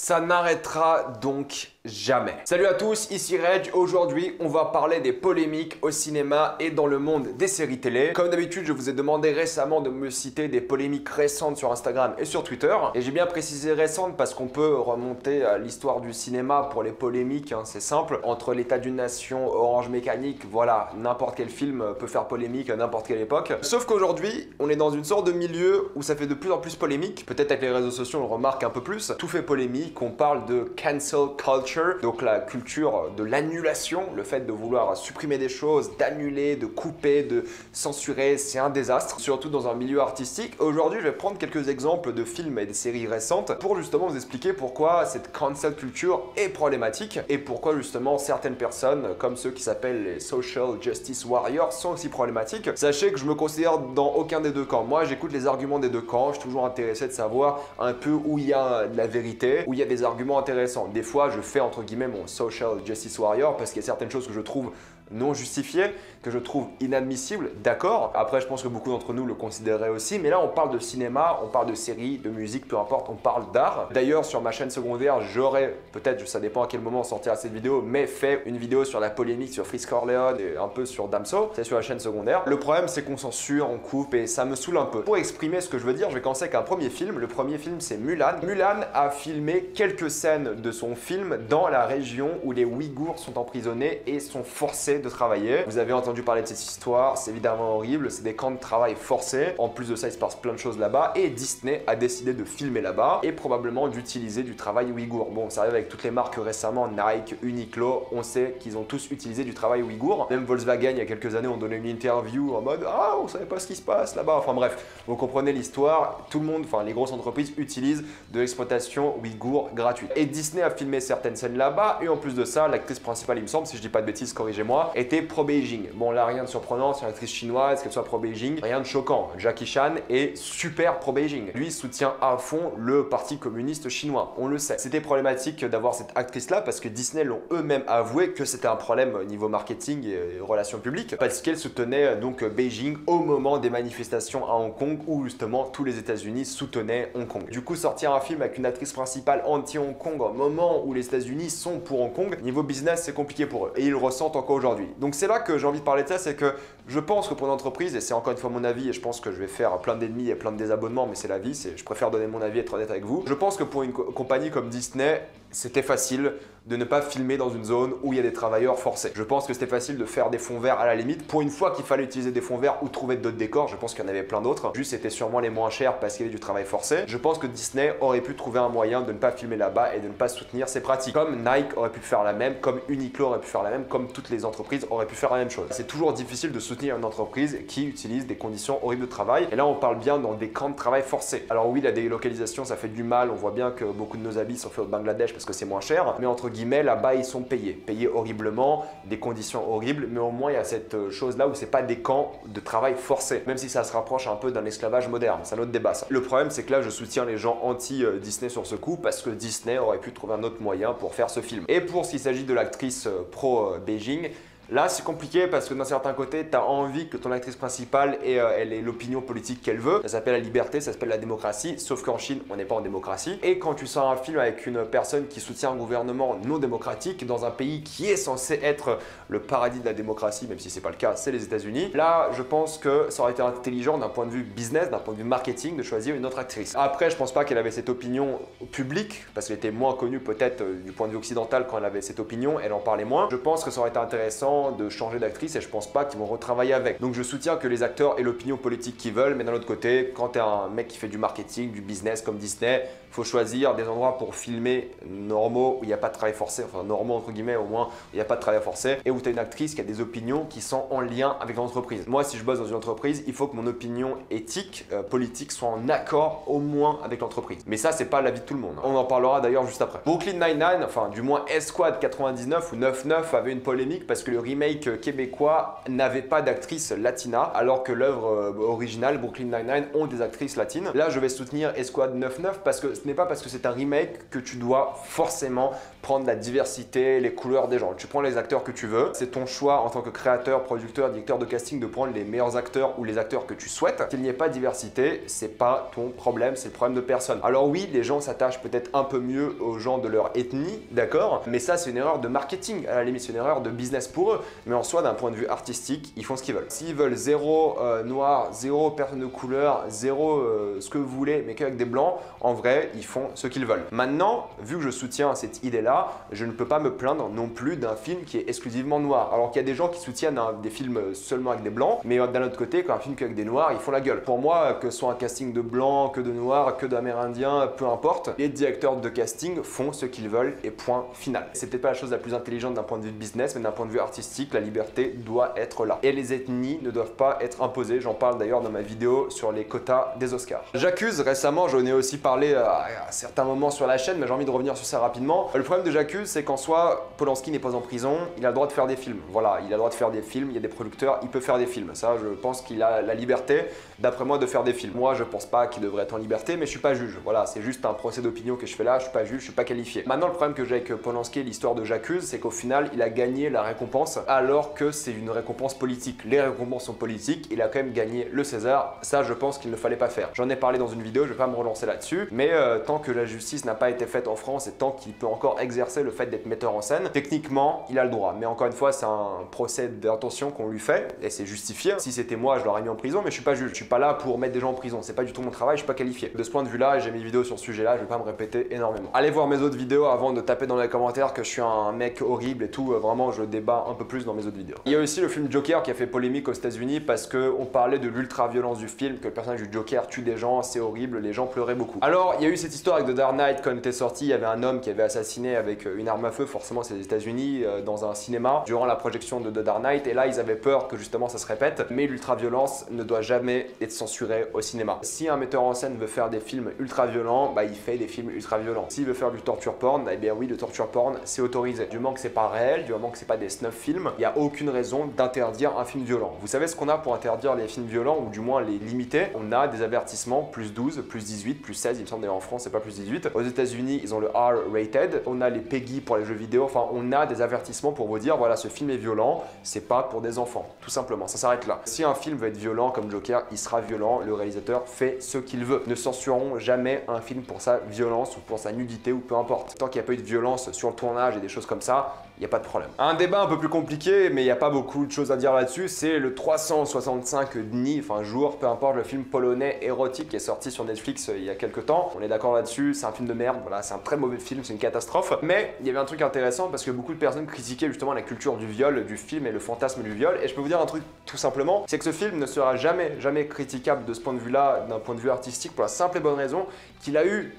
Ça n'arrêtera donc jamais. Salut à tous, ici Reg. Aujourd'hui, on va parler des polémiques au cinéma et dans le monde des séries télé. Comme d'habitude, je vous ai demandé récemment de me citer des polémiques récentes sur Instagram et sur Twitter. Et j'ai bien précisé récentes parce qu'on peut remonter à l'histoire du cinéma pour les polémiques, hein, c'est simple. Entre l'état d'une nation, Orange Mécanique, voilà, n'importe quel film peut faire polémique à n'importe quelle époque. Sauf qu'aujourd'hui, on est dans une sorte de milieu où ça fait de plus en plus polémique. Peut-être avec les réseaux sociaux, on le remarque un peu plus. Tout fait polémique, on parle de cancel culture, donc la culture de l'annulation, le fait de vouloir supprimer des choses, d'annuler, de couper, de censurer, c'est un désastre, surtout dans un milieu artistique. Aujourd'hui, je vais prendre quelques exemples de films et de séries récentes pour justement vous expliquer pourquoi cette cancel culture est problématique et pourquoi justement certaines personnes, comme ceux qui s'appellent les social justice warriors, sont aussi problématiques. Sachez que je me considère dans aucun des deux camps. Moi, j'écoute les arguments des deux camps, je suis toujours intéressé de savoir un peu où il y a de la vérité, où il y a des arguments intéressants. Des fois, je fais entre guillemets mon social justice warrior parce qu'il y a certaines choses que je trouve non justifiées, que je trouve inadmissibles, d'accord. Après, je pense que beaucoup d'entre nous le considéreraient aussi, mais là, on parle de cinéma, on parle de séries, de musique, peu importe, on parle d'art. D'ailleurs, sur ma chaîne secondaire, j'aurais, peut-être, ça dépend à quel moment sortira cette vidéo, mais fait une vidéo sur la polémique sur Freeze Corleone et un peu sur Damso, c'est sur la chaîne secondaire. Le problème, c'est qu'on censure, on coupe et ça me saoule un peu. Pour exprimer ce que je veux dire, je vais commencer avec un premier film. Le premier film, c'est Mulan. Mulan a filmé quelques scènes de son film dans la région où les Ouïghours sont emprisonnés et sont forcés de travailler. Vous avez entendu parler de cette histoire, c'est évidemment horrible, c'est des camps de travail forcés. En plus de ça, il se passe plein de choses là-bas et Disney a décidé de filmer là-bas et probablement d'utiliser du travail ouïghour. Bon, ça arrive avec toutes les marques récemment, Nike, Uniqlo, on sait qu'ils ont tous utilisé du travail ouïghour. Même Volkswagen, il y a quelques années, on donnait une interview en mode « Ah, on savait pas ce qui se passe là-bas ». Enfin bref, vous comprenez l'histoire, tout le monde, enfin les grosses entreprises utilisent de l'exploitation ouïghour gratuite. Et Disney a filmé certaines scènes là-bas et en plus de ça, l'actrice principale, il me semble, si je dis pas de bêtises, corrigez-moi, était pro-Beijing. Bon là, rien de surprenant, c'est une actrice chinoise, qu'elle soit pro-Beijing, rien de choquant. Jackie Chan est super pro-Beijing. Lui soutient à fond le parti communiste chinois, on le sait. C'était problématique d'avoir cette actrice-là parce que Disney l'ont eux-mêmes avoué que c'était un problème au niveau marketing et relations publiques parce qu'elle soutenait donc Beijing au moment des manifestations à Hong Kong où justement tous les États-Unis soutenaient Hong Kong. Du coup, sortir un film avec une actrice principale anti-Hong Kong au moment où les États-Unis sont pour Hong Kong, niveau business, c'est compliqué pour eux et ils le ressentent encore aujourd'hui. Donc c'est là que j'ai envie de parler de ça, c'est que je pense que pour une entreprise, et c'est encore une fois mon avis, et je pense que je vais faire plein d'ennemis et plein de désabonnements, mais c'est la vie, je préfère donner mon avis et être honnête avec vous. Je pense que pour une compagnie comme Disney, c'était facile de ne pas filmer dans une zone où il y a des travailleurs forcés. Je pense que c'était facile de faire des fonds verts à la limite. Pour une fois qu'il fallait utiliser des fonds verts ou trouver d'autres décors, je pense qu'il y en avait plein d'autres. Juste, c'était sûrement les moins chers parce qu'il y avait du travail forcé. Je pense que Disney aurait pu trouver un moyen de ne pas filmer là-bas et de ne pas soutenir ces pratiques. Comme Nike aurait pu faire la même, comme Uniqlo aurait pu faire la même, comme toutes les entreprises auraient pu faire la même chose. C'est toujours difficile de soutenir une entreprise qui utilise des conditions horribles de travail. Et là, on parle bien dans des camps de travail forcés. Alors oui, la délocalisation, ça fait du mal. On voit bien que beaucoup de nos habits sont faits au Bangladesh parce que c'est moins cher. Mais entre guillemets, là-bas, ils sont payés horriblement, des conditions horribles, mais au moins il y a cette chose-là où c'est pas des camps de travail forcés, même si ça se rapproche un peu d'un esclavage moderne, c'est un autre débat ça. Le problème c'est que là je soutiens les gens anti-Disney sur ce coup parce que Disney aurait pu trouver un autre moyen pour faire ce film. Et pour ce qui s'agit de l'actrice pro-Beijing, là, c'est compliqué parce que d'un certain côté, tu as envie que ton actrice principale elle ait l'opinion politique qu'elle veut. Ça s'appelle la liberté, ça s'appelle la démocratie, sauf qu'en Chine, on n'est pas en démocratie. Et quand tu sors un film avec une personne qui soutient un gouvernement non démocratique dans un pays qui est censé être le paradis de la démocratie, même si c'est pas le cas, c'est les États-Unis. Là, je pense que ça aurait été intelligent d'un point de vue business, d'un point de vue marketing, de choisir une autre actrice. Après, je pense pas qu'elle avait cette opinion publique parce qu'elle était moins connue peut-être du point de vue occidental quand elle avait cette opinion, elle en parlait moins. Je pense que ça aurait été intéressant de changer d'actrice et je pense pas qu'ils vont retravailler avec. Donc je soutiens que les acteurs aient l'opinion politique qu'ils veulent, mais d'un autre côté, quand tu es un mec qui fait du marketing, du business comme Disney, faut choisir des endroits pour filmer normaux où il n'y a pas de travail forcé, enfin normaux entre guillemets au moins, où il n'y a pas de travail forcé et où tu as une actrice qui a des opinions qui sont en lien avec l'entreprise. Moi, si je bosse dans une entreprise, il faut que mon opinion éthique, politique soit en accord au moins avec l'entreprise. Mais ça, c'est pas l'avis de tout le monde. On en parlera d'ailleurs juste après. Brooklyn Nine-Nine, enfin du moins S-Squad 99 ou 99 avait une polémique parce que le remake québécois n'avait pas d'actrice latina, alors que l'œuvre originale, Brooklyn Nine-Nine, ont des actrices latines. Là, je vais soutenir Escouade 99 parce que ce n'est pas parce que c'est un remake que tu dois forcément prendre la diversité, les couleurs des gens. Tu prends les acteurs que tu veux, c'est ton choix en tant que créateur, producteur, directeur de casting de prendre les meilleurs acteurs ou les acteurs que tu souhaites. Qu'il n'y ait pas de diversité, c'est pas ton problème, c'est le problème de personne. Alors oui, les gens s'attachent peut-être un peu mieux aux gens de leur ethnie, d'accord, mais ça c'est une erreur de marketing, à la limite c'est une erreur de business pour eux, mais en soi d'un point de vue artistique, ils font ce qu'ils veulent. S'ils veulent zéro noir, zéro personne de couleur, zéro ce que vous voulez, mais qu'avec des blancs, en vrai, ils font ce qu'ils veulent. Maintenant, vu que je soutiens cette idée-là, je ne peux pas me plaindre non plus d'un film qui est exclusivement noir. Alors qu'il y a des gens qui soutiennent des films seulement avec des blancs, mais d'un autre côté, quand un film avec des noirs, ils font la gueule. Pour moi, que ce soit un casting de blancs, que de noirs, que d'amérindiens, peu importe, les directeurs de casting font ce qu'ils veulent et point final. C'est peut-être pas la chose la plus intelligente d'un point de vue de business, mais d'un point de vue artistique, la liberté doit être là. Et les ethnies ne doivent pas être imposées. J'en parle d'ailleurs dans ma vidéo sur les quotas des Oscars. J'accuse récemment, j'en ai aussi parlé à certains moments sur la chaîne, mais j'ai envie de revenir sur ça rapidement. Le problème de J'accuse, c'est qu'en soi, Polanski n'est pas en prison, il a le droit de faire des films. Voilà, il a le droit de faire des films, il y a des producteurs, il peut faire des films. Ça, je pense qu'il a la liberté, d'après moi, de faire des films. Moi, je pense pas qu'il devrait être en liberté, mais je suis pas juge. Voilà, c'est juste un procès d'opinion que je fais là, je suis pas juge, je suis pas qualifié. Maintenant, le problème que j'ai avec Polanski et l'histoire de J'accuse, c'est qu'au final, il a gagné la récompense, alors que c'est une récompense politique. Les récompenses sont politiques, il a quand même gagné le César. Ça, je pense qu'il ne fallait pas faire. J'en ai parlé dans une vidéo, je vais pas me relancer là-dessus, mais tant que la justice n'a pas été faite en France et tant qu'il peut encore exercer le fait d'être metteur en scène, techniquement, il a le droit. Mais encore une fois, c'est un procès d'intention qu'on lui fait et c'est justifié. Si c'était moi, je l'aurais mis en prison, mais je suis pas juge. Je suis pas là pour mettre des gens en prison. C'est pas du tout mon travail, je suis pas qualifié. De ce point de vue-là, j'ai mis une vidéo sur ce sujet-là, je vais pas me répéter énormément. Allez voir mes autres vidéos avant de taper dans les commentaires que je suis un mec horrible et tout. Vraiment, je débat un peu plus dans mes autres vidéos. Il y a aussi le film Joker qui a fait polémique aux États-Unis parce qu'on parlait de l'ultra-violence du film, que le personnage du Joker tue des gens, c'est horrible, les gens pleuraient beaucoup. Alors, il y a eu cette histoire avec The Dark Knight quand il était sorti, il y avait un homme qui avait assassiné avec une arme à feu, forcément c'est les États-Unis, dans un cinéma durant la projection de The Dark Knight, et là ils avaient peur que justement ça se répète, mais l'ultra-violence ne doit jamais être censurée au cinéma. Si un metteur en scène veut faire des films ultra-violents, bah il fait des films ultra-violents. S'il veut faire du torture porn, eh bien oui, le torture porn c'est autorisé. Du moment que c'est pas réel, du moment que c'est pas des snuff films, il n'y a aucune raison d'interdire un film violent. Vous savez ce qu'on a pour interdire les films violents, ou du moins les limiter? On a des avertissements plus 12, plus 18, plus 16, il me semble d'ailleurs en France c'est pas plus 18. Aux États-Unis ils ont le R-rated, on a les PEGI pour les jeux vidéo, enfin on a des avertissements pour vous dire voilà ce film est violent, c'est pas pour des enfants, tout simplement, ça s'arrête là. Si un film veut être violent comme Joker, il sera violent, le réalisateur fait ce qu'il veut. Ne censureront jamais un film pour sa violence ou pour sa nudité ou peu importe. Tant qu'il n'y a pas eu de violence sur le tournage et des choses comme ça, il n'y a pas de problème. Un débat un peu plus compliqué, mais il n'y a pas beaucoup de choses à dire là-dessus, c'est le 365 dni, enfin jours, peu importe, le film polonais érotique qui est sorti sur Netflix il y a quelques temps. On est d'accord là-dessus, c'est un film de merde, voilà, c'est un très mauvais film, c'est une catastrophe. Mais il y avait un truc intéressant parce que beaucoup de personnes critiquaient justement la culture du viol, du film et le fantasme du viol. Et je peux vous dire un truc tout simplement, c'est que ce film ne sera jamais critiquable de ce point de vue-là, d'un point de vue artistique, pour la simple et bonne raison qu'il a eu,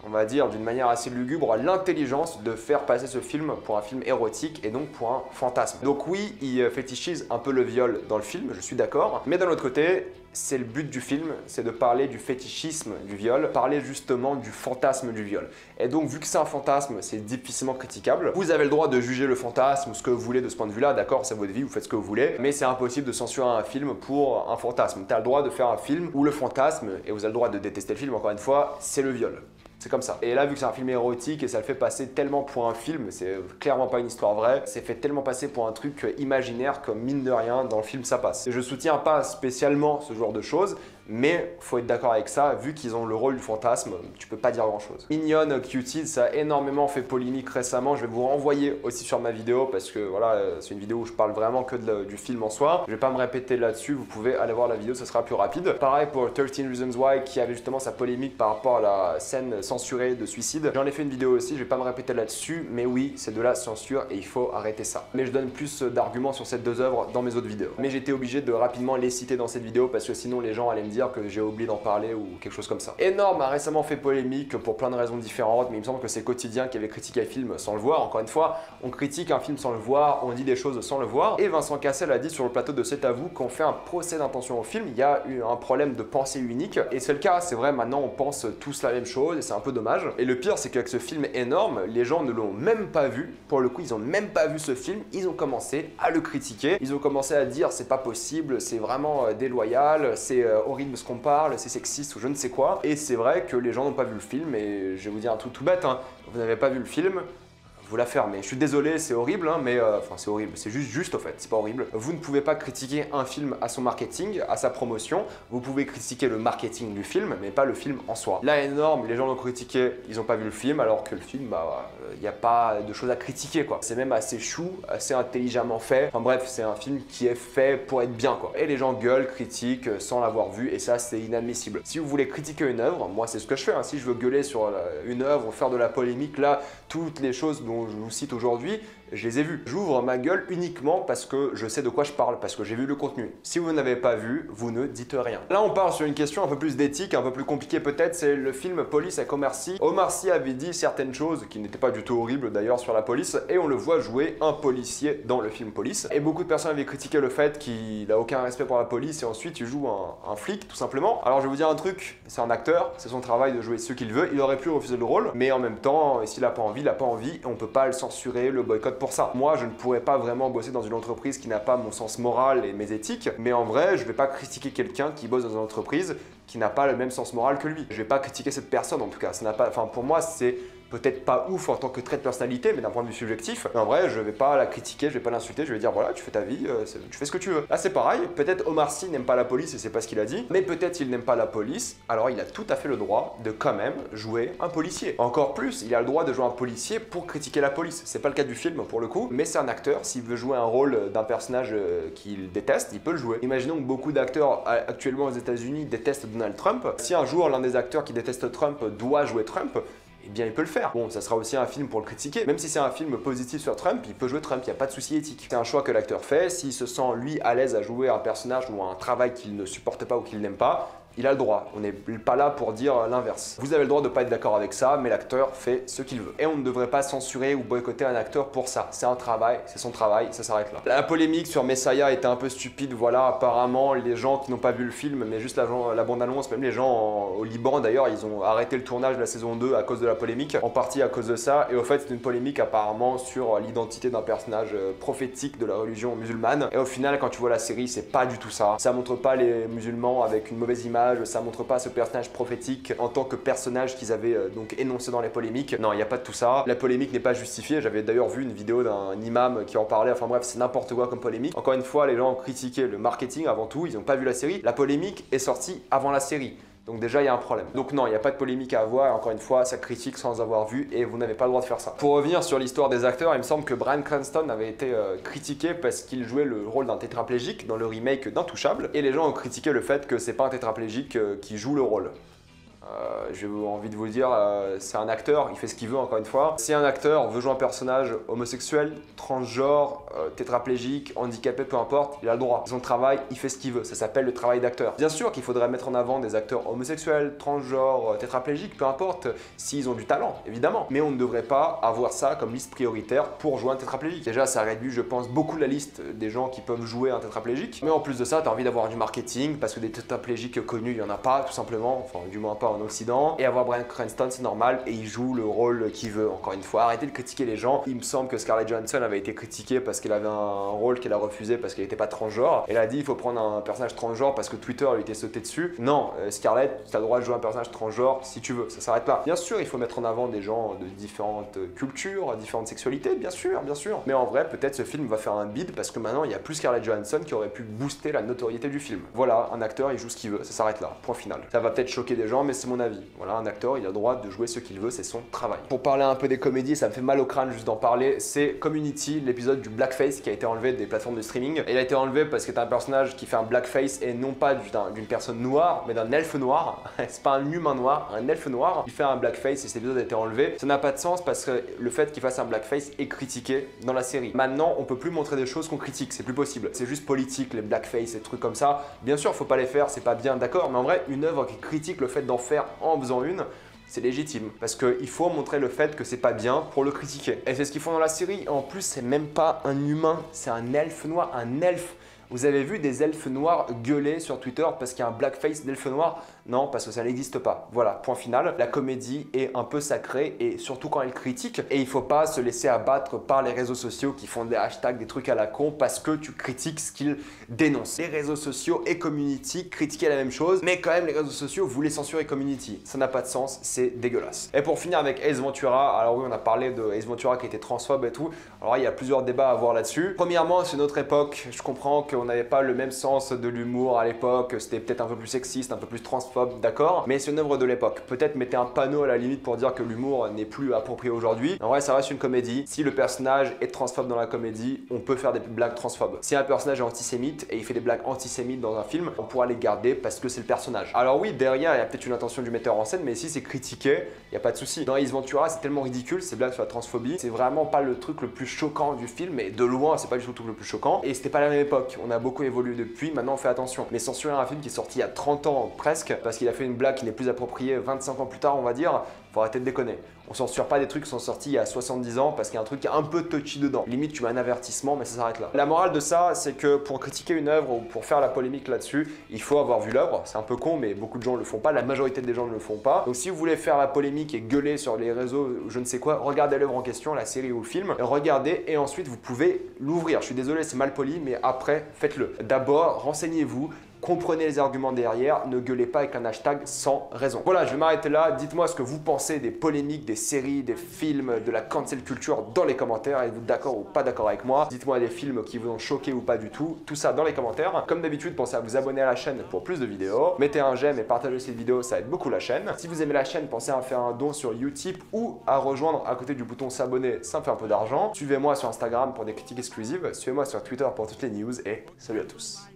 on va dire d'une manière assez lugubre, l'intelligence de faire passer ce film pour un film érotique et donc pour un fantasme. Donc oui, il fétichise un peu le viol dans le film, je suis d'accord, mais d'un autre côté, c'est le but du film, c'est de parler du fétichisme du viol, parler justement du fantasme du viol. Et donc vu que c'est un fantasme, c'est difficilement critiquable. Vous avez le droit de juger le fantasme ou ce que vous voulez de ce point de vue-là, d'accord, c'est votre vie, vous faites ce que vous voulez, mais c'est impossible de censurer un film pour un fantasme. Tu as le droit de faire un film où le fantasme, et vous avez le droit de détester le film encore une fois, c'est le viol. C'est comme ça. Et là, vu que c'est un film érotique et ça le fait passer tellement pour un film, c'est clairement pas une histoire vraie, c'est fait tellement passer pour un truc imaginaire que mine de rien, dans le film, ça passe. Et je soutiens pas spécialement ce genre de choses, mais faut être d'accord avec ça, vu qu'ils ont le rôle du fantasme, tu peux pas dire grand chose. Mignonne, Cutie, ça a énormément fait polémique récemment, je vais vous renvoyer aussi sur ma vidéo parce que voilà, c'est une vidéo où je parle vraiment que du film en soi. Je vais pas me répéter là-dessus, vous pouvez aller voir la vidéo, ce sera plus rapide. Pareil pour 13 Reasons Why qui avait justement sa polémique par rapport à la scène censurée de suicide. J'en ai fait une vidéo aussi, je vais pas me répéter là-dessus, mais oui, c'est de la censure et il faut arrêter ça. Mais je donne plus d'arguments sur ces deux œuvres dans mes autres vidéos. Mais j'étais obligé de rapidement les citer dans cette vidéo parce que sinon les gens allaient me dire dire que j'ai oublié d'en parler ou quelque chose comme ça. Énorme a récemment fait polémique pour plein de raisons différentes, mais il me semble que c'est Quotidien qui avait critiqué le film sans le voir. Encore une fois, on critique un film sans le voir, on dit des choses sans le voir. Et Vincent Cassel a dit sur le plateau de C'est à vous qu'on fait un procès d'intention au film, il y a eu un problème de pensée unique. Et c'est le cas, c'est vrai, maintenant on pense tous la même chose et c'est un peu dommage. Et le pire, c'est qu'avec ce film énorme, les gens ne l'ont même pas vu. Pour le coup, ils ont même pas vu ce film, ils ont commencé à le critiquer. Ils ont commencé à dire c'est pas possible, c'est vraiment déloyal, c'est horrible ce qu'on parle, c'est sexiste ou je ne sais quoi. Et c'est vrai que les gens n'ont pas vu le film et je vais vous dire un truc tout bête, hein. Vous n'avez pas vu le film, vous la fermez. Je suis désolé, c'est horrible, hein, mais enfin c'est horrible, c'est juste au fait, c'est pas horrible. Vous ne pouvez pas critiquer un film à son marketing, à sa promotion. Vous pouvez critiquer le marketing du film, mais pas le film en soi. Là, énorme, les gens l'ont critiqué, ils n'ont pas vu le film, alors que le film, bah, il n'y a pas de choses à critiquer, quoi. C'est même assez chou, assez intelligemment fait. Enfin bref, c'est un film qui est fait pour être bien, quoi. Et les gens gueulent, critiquent sans l'avoir vu, et ça, c'est inadmissible. Si vous voulez critiquer une œuvre, moi, c'est ce que je fais, hein. Si je veux gueuler sur une œuvre, faire de la polémique, là, toutes les choses dont je vous cite aujourd'hui, je les ai vus. J'ouvre ma gueule uniquement parce que je sais de quoi je parle, parce que j'ai vu le contenu. Si vous n'avez pas vu, vous ne dites rien. Là, on part sur une question un peu plus d'éthique, un peu plus compliquée peut-être, c'est le film Police avec Omar Sy. Omar Sy avait dit certaines choses qui n'étaient pas du tout horribles d'ailleurs sur la police, et on le voit jouer un policier dans le film Police. Et beaucoup de personnes avaient critiqué le fait qu'il n'a aucun respect pour la police et ensuite il joue un flic tout simplement. Alors je vais vous dire un truc, c'est un acteur, c'est son travail de jouer ce qu'il veut, il aurait pu refuser le rôle, mais en même temps, s'il n'a pas envie, il n'a pas envie, et on peut pas le censurer, le boycott pour ça. Moi, je ne pourrais pas vraiment bosser dans une entreprise qui n'a pas mon sens moral et mes éthiques, mais en vrai, je vais pas critiquer quelqu'un qui bosse dans une entreprise qui n'a pas le même sens moral que lui. Je vais pas critiquer cette personne en tout cas. Ça n'a pas, enfin pour moi, c'est peut-être pas ouf en tant que trait de personnalité, mais d'un point de vue subjectif. Mais en vrai, je vais pas la critiquer, je vais pas l'insulter, je vais dire voilà, tu fais ta vie, tu fais ce que tu veux. Là, c'est pareil. Peut-être Omar Sy n'aime pas la police et c'est pas ce qu'il a dit, mais peut-être il n'aime pas la police. Alors, il a tout à fait le droit de quand même jouer un policier. Encore plus, il a le droit de jouer un policier pour critiquer la police. C'est pas le cas du film pour le coup, mais c'est un acteur. S'il veut jouer un rôle d'un personnage qu'il déteste, il peut le jouer. Imaginons que beaucoup d'acteurs actuellement aux États-Unis détestent Donald Trump. Si un jour l'un des acteurs qui déteste Trump doit jouer Trump, eh bien il peut le faire. Bon, ça sera aussi un film pour le critiquer. Même si c'est un film positif sur Trump, il peut jouer Trump, il n'y a pas de souci éthique. C'est un choix que l'acteur fait. S'il se sent, lui, à l'aise à jouer un personnage ou un travail qu'il ne supporte pas ou qu'il n'aime pas, il a le droit. On n'est pas là pour dire l'inverse. Vous avez le droit de ne pas être d'accord avec ça, mais l'acteur fait ce qu'il veut. Et on ne devrait pas censurer ou boycotter un acteur pour ça. C'est un travail, c'est son travail, ça s'arrête là. La polémique sur Messiah était un peu stupide, voilà, apparemment, les gens qui n'ont pas vu le film, mais juste la bande-annonce, même les gens au Liban d'ailleurs, ils ont arrêté le tournage de la saison 2 à cause de la polémique, en partie à cause de ça, et au fait c'est une polémique apparemment sur l'identité d'un personnage prophétique de la religion musulmane, et au final quand tu vois la série, c'est pas du tout ça. Ça montre pas les musulmans avec une mauvaise image, ça montre pas ce personnage prophétique en tant que personnage qu'ils avaient donc énoncé dans les polémiques. Non, il n'y a pas de tout ça. La polémique n'est pas justifiée. J'avais d'ailleurs vu une vidéo d'un imam qui en parlait. Enfin bref, c'est n'importe quoi comme polémique. Encore une fois, les gens ont critiqué le marketing avant tout. Ils n'ont pas vu la série. La polémique est sortie avant la série. Donc déjà, il y a un problème. Donc non, il n'y a pas de polémique à avoir. Encore une fois, ça critique sans avoir vu et vous n'avez pas le droit de faire ça. Pour revenir sur l'histoire des acteurs, il me semble que Bryan Cranston avait été critiqué parce qu'il jouait le rôle d'un tétraplégique dans le remake d'Intouchable. Et les gens ont critiqué le fait que c'est pas un tétraplégique qui joue le rôle. J'ai envie de vous le dire, c'est un acteur, il fait ce qu'il veut encore une fois. Si un acteur veut jouer un personnage homosexuel, transgenre, tétraplégique, handicapé, peu importe, il a le droit. Son travail, il fait ce qu'il veut, ça s'appelle le travail d'acteur. Bien sûr qu'il faudrait mettre en avant des acteurs homosexuels, transgenres, tétraplégiques, peu importe, s'ils ont du talent, évidemment. Mais on ne devrait pas avoir ça comme liste prioritaire pour jouer un tétraplégique. Déjà, ça réduit, je pense, beaucoup la liste des gens qui peuvent jouer un tétraplégique. Mais en plus de ça, t'as envie d'avoir du marketing, parce que des tétraplégiques connus, il n'y en a pas, tout simplement, enfin, du moins pas en Occident. Et avoir Bryan Cranston, c'est normal, et il joue le rôle qu'il veut, encore une fois. Arrêtez de critiquer les gens. Il me semble que Scarlett Johansson avait été critiquée parce qu'elle avait un rôle qu'elle a refusé parce qu'elle n'était pas transgenre. Elle a dit il faut prendre un personnage transgenre parce que Twitter lui était sauté dessus. Non, Scarlett, tu as le droit de jouer un personnage transgenre si tu veux, ça s'arrête là. Bien sûr, il faut mettre en avant des gens de différentes cultures, différentes sexualités, bien sûr, bien sûr. Mais en vrai, peut-être ce film va faire un bide parce que maintenant, il n'y a plus Scarlett Johansson qui aurait pu booster la notoriété du film. Voilà, un acteur, il joue ce qu'il veut, ça s'arrête là, point final. Ça va peut-être choquer des gens, mais c'est mon avis. Voilà, un acteur, il a le droit de jouer ce qu'il veut, c'est son travail. Pour parler un peu des comédies, ça me fait mal au crâne juste d'en parler, c'est Community, l'épisode du blackface qui a été enlevé des plateformes de streaming. Et il a été enlevé parce que t'as un personnage qui fait un blackface et non pas d'une personne noire, mais d'un elfe noir. C'est pas un humain noir, un elfe noir. Il fait un blackface et cet épisode a été enlevé. Ça n'a pas de sens parce que le fait qu'il fasse un blackface est critiqué dans la série. Maintenant, on peut plus montrer des choses qu'on critique, c'est plus possible. C'est juste politique, les blackface et trucs comme ça. Bien sûr, faut pas les faire, c'est pas bien, d'accord, mais en vrai, une œuvre qui critique le fait d'en faire en faisant une, c'est légitime. Parce qu'il faut montrer le fait que c'est pas bien pour le critiquer. Et c'est ce qu'ils font dans la série. En plus, c'est même pas un humain, c'est un elfe noir, un elfe. Vous avez vu des elfes noirs gueuler sur Twitter parce qu'il y a un blackface d'elfe noir? Non, parce que ça n'existe pas. Voilà, point final. La comédie est un peu sacrée et surtout quand elle critique. Et il faut pas se laisser abattre par les réseaux sociaux qui font des hashtags, des trucs à la con parce que tu critiques ce qu'ils dénoncent. Les réseaux sociaux et Community critiquaient la même chose, mais quand même les réseaux sociaux voulaient censurer Community. Ça n'a pas de sens, c'est dégueulasse. Et pour finir avec Ace Ventura, alors oui, on a parlé de Ace Ventura qui était transphobe et tout. Alors il y a plusieurs débats à avoir là-dessus. Premièrement, c'est notre époque. Je comprends qu'on n'avait pas le même sens de l'humour à l'époque. C'était peut-être un peu plus sexiste, un peu plus transphobe, d'accord, mais c'est une œuvre de l'époque. Peut-être mettez un panneau à la limite pour dire que l'humour n'est plus approprié aujourd'hui. En vrai, ça reste une comédie. Si le personnage est transphobe dans la comédie, on peut faire des blagues transphobes. Si un personnage est antisémite et il fait des blagues antisémites dans un film, on pourra les garder parce que c'est le personnage. Alors oui, derrière, il y a peut-être une intention du metteur en scène, mais si c'est critiqué, il n'y a pas de souci. Dans Ace Ventura, c'est tellement ridicule, ces blagues sur la transphobie, c'est vraiment pas le truc le plus choquant du film, et de loin, c'est pas du tout le truc le plus choquant. Et c'était pas la même époque. On a beaucoup évolué depuis, maintenant on fait attention. Mais censurer un film qui est sorti il y a 30 ans presque, parce qu'il a fait une blague qui n'est plus appropriée 25 ans plus tard, on va dire, faut arrêter de déconner. On censure pas des trucs qui sont sortis il y a 70 ans parce qu'il y a un truc qui est un peu touchy dedans. Limite, tu mets un avertissement, mais ça s'arrête là. La morale de ça, c'est que pour critiquer une œuvre ou pour faire la polémique là-dessus, il faut avoir vu l'œuvre. C'est un peu con, mais beaucoup de gens le font pas. La majorité des gens ne le font pas. Donc si vous voulez faire la polémique et gueuler sur les réseaux ou je ne sais quoi, regardez l'œuvre en question, la série ou le film, regardez et ensuite vous pouvez l'ouvrir. Je suis désolé, c'est mal poli, mais après, faites-le. D'abord, renseignez-vous. Comprenez les arguments derrière, ne gueulez pas avec un hashtag sans raison. Voilà, je vais m'arrêter là. Dites-moi ce que vous pensez des polémiques, des séries, des films, de la cancel culture dans les commentaires. Êtes-vous d'accord ou pas d'accord avec moi? Dites-moi des films qui vous ont choqué ou pas du tout. Tout ça dans les commentaires. Comme d'habitude, pensez à vous abonner à la chaîne pour plus de vidéos. Mettez un j'aime et partagez cette vidéo, ça aide beaucoup la chaîne. Si vous aimez la chaîne, pensez à faire un don sur Utip ou à rejoindre à côté du bouton s'abonner, ça me fait un peu d'argent. Suivez-moi sur Instagram pour des critiques exclusives. Suivez-moi sur Twitter pour toutes les news et salut à tous.